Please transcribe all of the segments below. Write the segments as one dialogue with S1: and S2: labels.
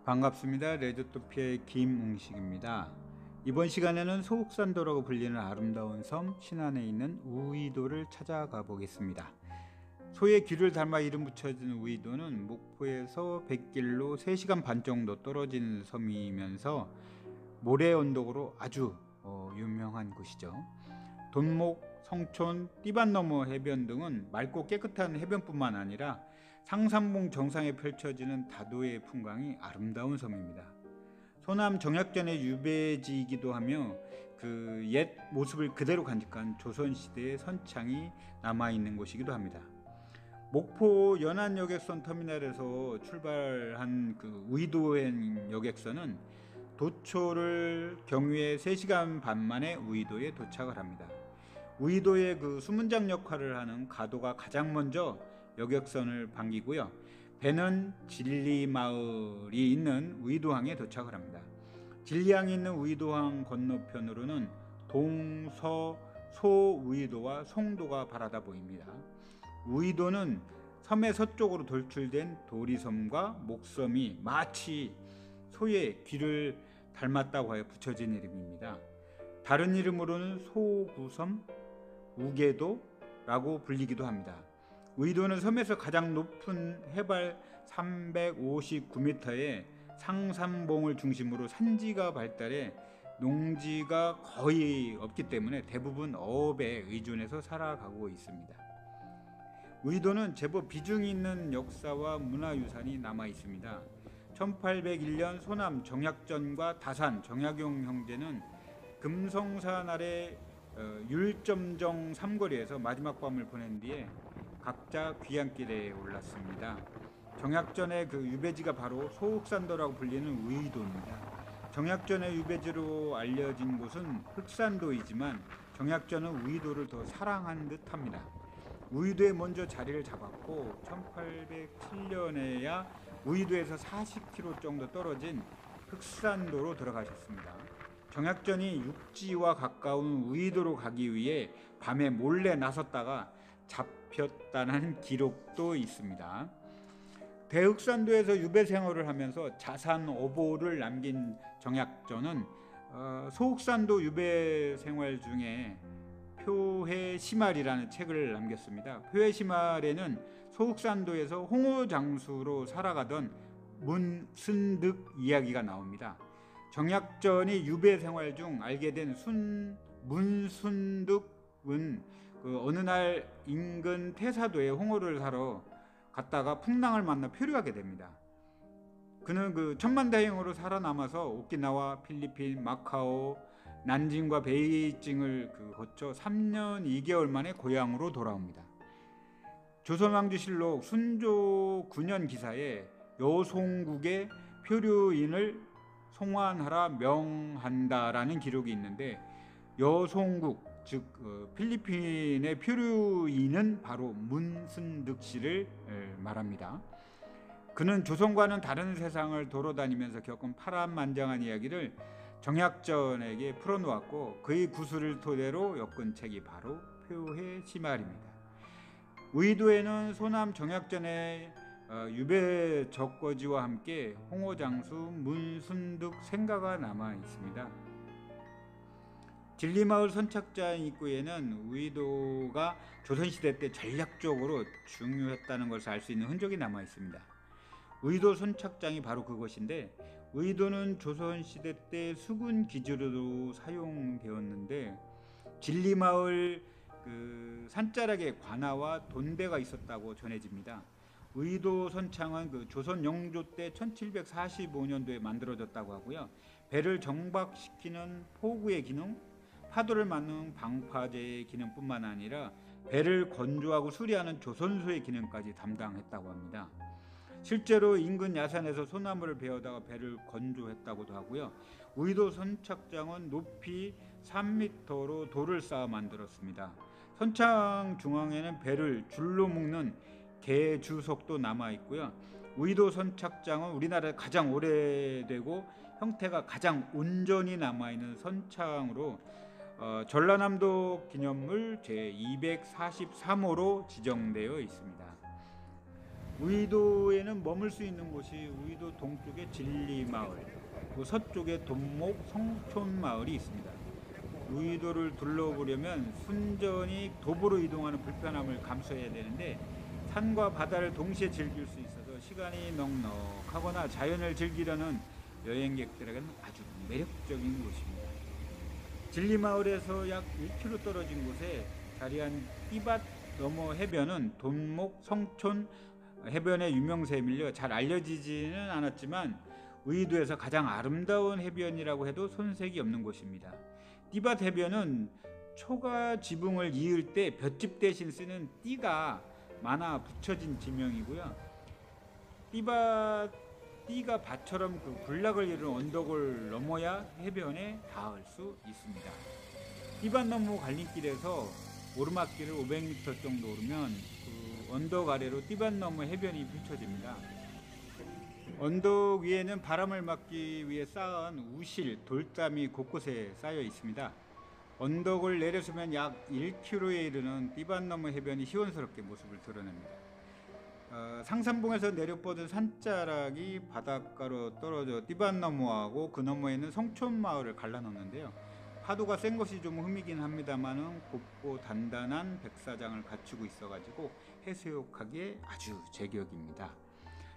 S1: 반갑습니다. 레드토피아의 김웅식입니다. 이번 시간에는 소옥산도라고 불리는 아름다운 섬 신안에 있는 우이도를 찾아가 보겠습니다. 소의 귀를 닮아 이름 붙여진 우이도는 목포에서 백길로 3시간 반 정도 떨어진 섬이면서 모래 언덕으로 아주 유명한 곳이죠. 돈목, 성촌, 띠밭너머 해변 등은 맑고 깨끗한 해변뿐만 아니라 상산봉 정상에 펼쳐지는 다도의 풍광이 아름다운 섬입니다. 소남 정약전의 유배지이기도 하며 그 옛 모습을 그대로 간직한 조선시대의 선창이 남아있는 곳이기도 합니다. 목포 연안여객선 터미널에서 출발한 그 우이도행 여객선은 도초를 경유해 3시간 반 만에 우이도에 도착을 합니다. 우이도의 그 수문장 역할을 하는 가도가 가장 먼저 여객선을 반기고요. 배는 진리마을이 있는 우이도항에 도착을 합니다. 진리항이 있는 우이도항 건너편으로는 동서 소우이도와 송도가 바라다 보입니다. 우이도는 섬의 서쪽으로 돌출된 도리섬과 목섬이 마치 소의 귀를 닮았다고 하여 붙여진 이름입니다. 다른 이름으로는 소구섬, 우계도라고 불리기도 합니다. 우이도는 섬에서 가장 높은 해발 359m의 상산봉을 중심으로 산지가 발달해 농지가 거의 없기 때문에 대부분 어업에 의존해서 살아가고 있습니다. 우이도는 제법 비중이 있는 역사와 문화유산이 남아 있습니다. 1801년 소남 정약전과 다산 정약용 형제는 금성산 아래 율점정 삼거리에서 마지막 밤을 보낸 뒤에 각자 귀향길에 올랐습니다. 정약전의 그 유배지가 바로 소옥산도라고 불리는 우이도입니다. 정약전의 유배지로 알려진 곳은 흑산도이지만 정약전은 우이도를 더 사랑한 듯합니다. 우이도에 먼저 자리를 잡았고 1807년에야 우이도에서 40km 정도 떨어진 흑산도로 들어가셨습니다. 정약전이 육지와 가까운 우이도로 가기 위해 밤에 몰래 나섰다가 잡혔다는 기록도 있습니다. 대흑산도에서 유배 생활을 하면서 자산 어보를 남긴 정약전은 소흑산도 유배 생활 중에 표해시말이라는 책을 남겼습니다. 표해시말에는 소흑산도에서 홍어장수로 살아가던 문순득 이야기가 나옵니다. 정약전이 유배 생활 중 알게 된 문순득은 어느 날 인근 태사도에 홍어를 사러 갔다가 풍랑을 만나 표류하게 됩니다. 그는 그 천만다행으로 살아남아서 오키나와, 필리핀, 마카오, 난징과 베이징을 거쳐 3년 2개월 만에 고향으로 돌아옵니다. 조선왕조실록 순조 9년 기사에 여송국의 표류인을 송환하라 명한다라는 기록이 있는데 여송국 즉 필리핀의 표류인은 바로 문순득 씨를 말합니다. 그는 조선과는 다른 세상을 돌아다니면서 겪은 파란만장한 이야기를 정약전에게 풀어놓았고 그의 구술을 토대로 엮은 책이 바로 표해시말입니다. 우이도에는 소남 정약전의 유배 적거지와 함께 홍어장수 문순득 생가가 남아 있습니다. 진리마을 선착장 입구에는 우이도가 조선시대 때 전략적으로 중요했다는 것을 알 수 있는 흔적이 남아 있습니다. 우이도 선착장이 바로 그것인데 우이도는 조선시대 때 수군 기지로도 사용되었는데 진리마을 산자락에 관아와 돈대가 있었다고 전해집니다. 우이도 선창은 조선 영조 때 1745년도에 만들어졌다고 하고요. 배를 정박시키는 포구의 기능, 파도를 막는 방파제의 기능뿐만 아니라 배를 건조하고 수리하는 조선소의 기능까지 담당했다고 합니다. 실제로 인근 야산에서 소나무를 베어다가 배를 건조했다고도 하고요. 우이도 선착장은 높이 3m로 돌을 쌓아 만들었습니다. 선착 중앙에는 배를 줄로 묶는 개주석도 남아 있고요. 우이도 선착장은 우리나라에 가장 오래되고 형태가 가장 온전히 남아 있는 선착으로 전라남도 기념물 제243호로 지정되어 있습니다. 우이도에는 머물 수 있는 곳이 우이도 동쪽의 진리마을, 그 서쪽에 돈목 성촌마을이 있습니다. 우이도를 둘러보려면 순전히 도보로 이동하는 불편함을 감수해야 되는데 산과 바다를 동시에 즐길 수 있어서 시간이 넉넉하거나 자연을 즐기려는 여행객들에게는 아주 매력적인 곳입니다. 진리마을에서 약 1km 떨어진 곳에 자리한 띠밭 너머 해변은 돈목 성촌 해변의 유명세에 밀려 잘 알려지지는 않았지만 우이도에서 가장 아름다운 해변이라고 해도 손색이 없는 곳입니다. 띠밭 해변은 초가 지붕을 이을 때 볏짚 대신 쓰는 띠가 많아 붙여진 지명이고요. 띠가 밭처럼 그 군락을 이룬 언덕을 넘어야 해변에 닿을 수 있습니다. 띠밭 너머 갈림길에서 오르막길을 500m 정도 오르면 그 언덕 아래로 띠밭 너머 해변이 펼쳐집니다. 언덕 위에는 바람을 막기 위해 쌓은 우실, 돌담이 곳곳에 쌓여 있습니다. 언덕을 내려서면 약 1km에 이르는 띠밭 너머 해변이 시원스럽게 모습을 드러냅니다. 상산봉에서 내려뻗은 산자락이 바닷가로 떨어져 띠밭 너머하고 그 너머에는 성촌마을을 갈라놓는데요. 파도가 센 것이 좀 흠이긴 합니다만은 곱고 단단한 백사장을 갖추고 있어가지고 해수욕하기에 아주 제격입니다.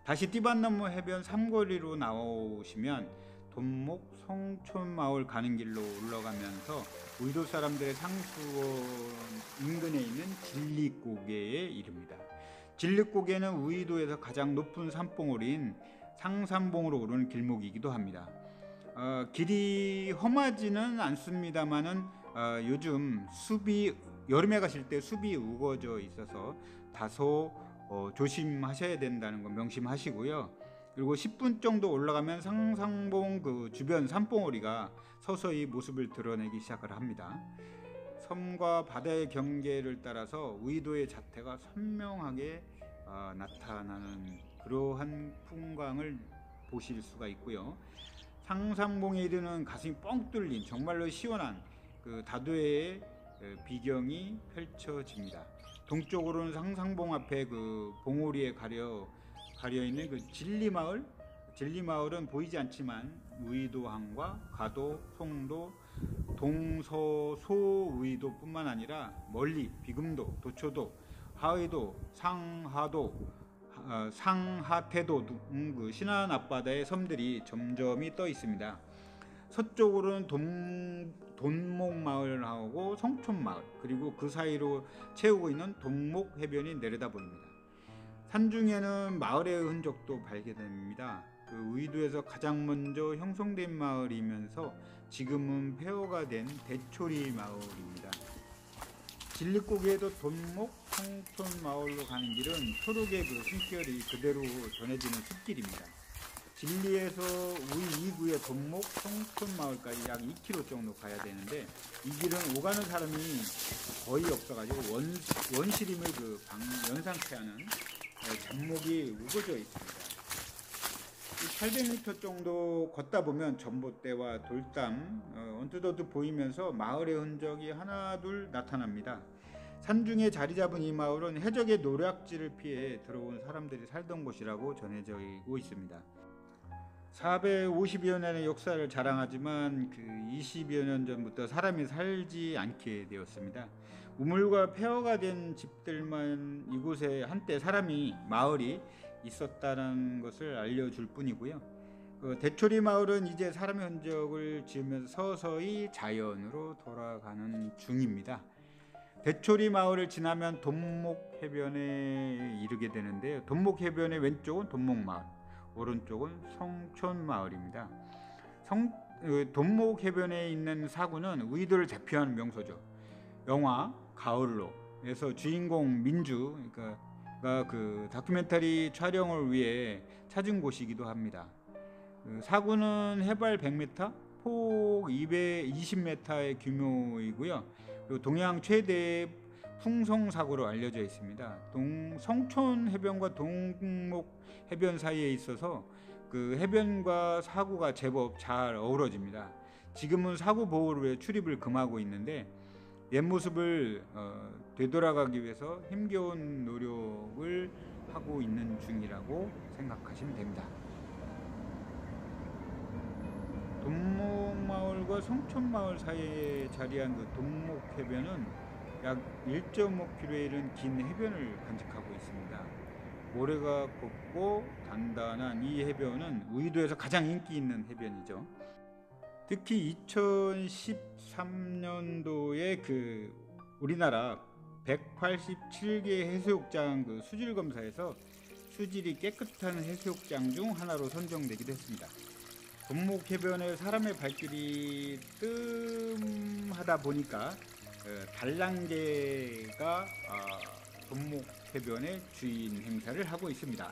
S1: 다시 띠밭 너머 해변 삼거리로 나오시면 돈목 성촌마을 가는 길로 올라가면서 우이도 사람들의 상수원 인근에 있는 진리고개에 이릅니다. 진리고개는 우이도에서 가장 높은 산봉우리인 상산봉으로 오르는 길목이기도 합니다. 길이 험하지는 않습니다만은 요즘 여름에 가실 때 숲이 우거져 있어서 다소 조심하셔야 된다는 거 명심하시고요. 그리고 10분 정도 올라가면 상산봉 그 주변 산봉우리가 서서히 모습을 드러내기 시작을 합니다. 섬과 바다의 경계를 따라서 우이도의 자태가 선명하게 나타나는 그러한 풍광을 보실 수가 있고요. 상산봉에 이르는 가슴이 뻥 뚫린 정말로 시원한 그 다도해의 비경이 펼쳐집니다. 동쪽으로는 상산봉 앞에 그 봉우리에 가려 있는 그 진리마을은 보이지 않지만 우이도항과 가도, 송도, 동서, 소우이도뿐만 아니라 멀리 비금도, 도초도, 하의도, 상하도, 상하태도 등 그 신안 앞바다의 섬들이 점점이 떠 있습니다. 서쪽으로는 돈목마을하고 성촌마을, 그리고 그 사이로 채우고 있는 돈목 해변이 내려다 보입니다. 산중에는 마을의 흔적도 발견됩니다. 그 우이도에서 가장 먼저 형성된 마을이면서 지금은 폐허가 된 대초리 마을입니다. 진리고개에도 돈목 성촌마을로 가는 길은 초록의 그 숨결이 그대로 전해지는 숲길입니다. 진리에서 우이 2구의 돈목 성촌마을까지 약 2km 정도 가야 되는데 이 길은 오가는 사람이 거의 없어가지고 원시림을 그 연상케 하는 잡목이 우거져 있습니다. 800m 정도 걷다 보면 전봇대와 돌담 언뜻어뜻 보이면서 마을의 흔적이 하나둘 나타납니다. 산중에 자리 잡은 이 마을은 해적의 노략질을 피해 들어온 사람들이 살던 곳이라고 전해지고 있습니다. 450여 년의 역사를 자랑하지만 그 20여 년 전부터 사람이 살지 않게 되었습니다. 우물과 폐허가 된 집들만 이곳에 한때 마을이 있었다는 것을 알려줄 뿐이고요. 대초리 마을은 이제 사람의 흔적을 지으면서 서서히 자연으로 돌아가는 중입니다. 대초리 마을을 지나면 돈목 해변에 이르게 되는데요. 돈목 해변의 왼쪽은 돈목 마을, 오른쪽은 성촌 마을입니다. 돈목 해변에 있는 사구는 우이도를 대표하는 명소죠. 영화 가을로에서 주인공 민주 그러니까 그 다큐멘터리 촬영을 위해 찾은 곳이기도 합니다. 사구는 해발 100m, 폭 220m의 규모이고요. 그리고 동양 최대의 풍성사구로 알려져 있습니다. 성촌 해변과 동목 해변 사이에 있어서 그 해변과 사구가 제법 잘 어우러집니다. 지금은 사구 보호를 위해 출입을 금하고 있는데 옛 모습을 되돌아가기 위해서 힘겨운 노력을 하고 있는 중이라고 생각하시면 됩니다. 돈목마을과 성촌마을 사이에 자리한 그 돈목해변은 약 1.5km에 이른 긴 해변을 간직하고 있습니다. 모래가 곱고 단단한 이 해변은 우이도에서 가장 인기 있는 해변이죠. 특히 2013년도에 그 우리나라 187개 해수욕장 그 수질 검사에서 수질이 깨끗한 해수욕장 중 하나로 선정되기도 했습니다. 돈목해변에 사람의 발길이 뜸하다 보니까 단란계가 돈목해변의 주인 행사를 하고 있습니다.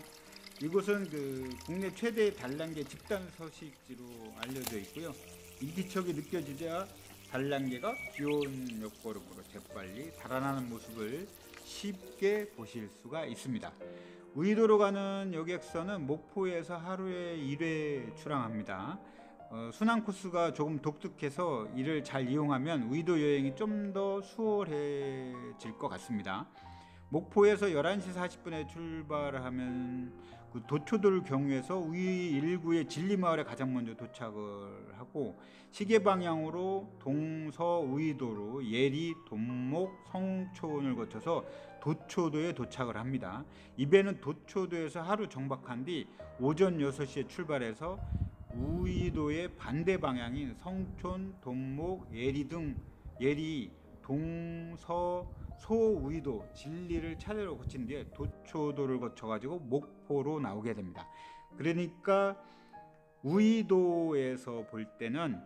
S1: 이곳은 그 국내 최대 단란계 집단 서식지로 알려져 있고요. 인기척이 느껴지자 단란계가 귀여운 옆걸음으로 재빨리 달아나는 모습을 쉽게 보실 수가 있습니다. 우이도로 가는 여객선은 목포에서 하루에 1회 출항합니다. 순항 코스가 조금 독특해서 이를 잘 이용하면 우이도 여행이 좀 더 수월해질 것 같습니다. 목포에서 11시 40분에 출발하면 그 도초도를 경유해서 우이 1구의 진리마을에 가장 먼저 도착을 하고 시계 방향으로 동서우이도로 예리, 돈목, 성촌을 거쳐서 도초도에 도착을 합니다. 이 배는 도초도에서 하루 정박한 뒤 오전 6시에 출발해서 우이도의 반대 방향인 성촌, 돈목, 예리, 동서, 소우이도, 진리를 차례로 거친 뒤에 도초도를 거쳐가지고 목포로 나오게 됩니다. 그러니까 우이도에서 볼 때는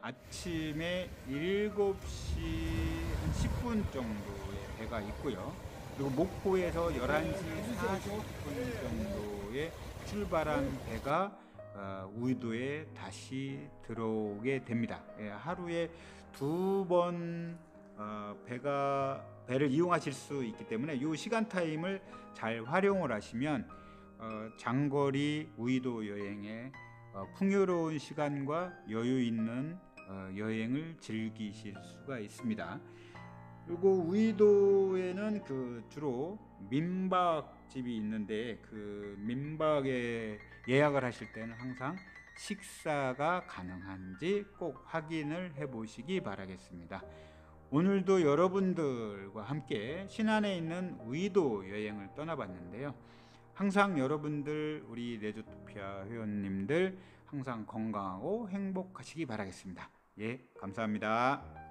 S1: 아침에 7시 한 10분 정도의 배가 있고요. 그리고 목포에서 11시 40분 정도에 출발한 배가 우이도에 다시 들어오게 됩니다. 하루에 2번 배를 이용하실 수 있기 때문에 이 시간 타임을 잘 활용을 하시면 장거리 우이도 여행에 풍요로운 시간과 여유 있는 여행을 즐기실 수가 있습니다. 그리고 우이도에는 그 주로 민박집이 있는데 그 민박에 예약을 하실 때는 항상 식사가 가능한지 꼭 확인을 해 보시기 바라겠습니다. 오늘도 여러분들과 함께 신안에 있는 우이도 여행을 떠나봤는데요. 항상 여러분들 우리 레조토피아 회원님들 항상 건강하고 행복하시기 바라겠습니다. 예, 감사합니다.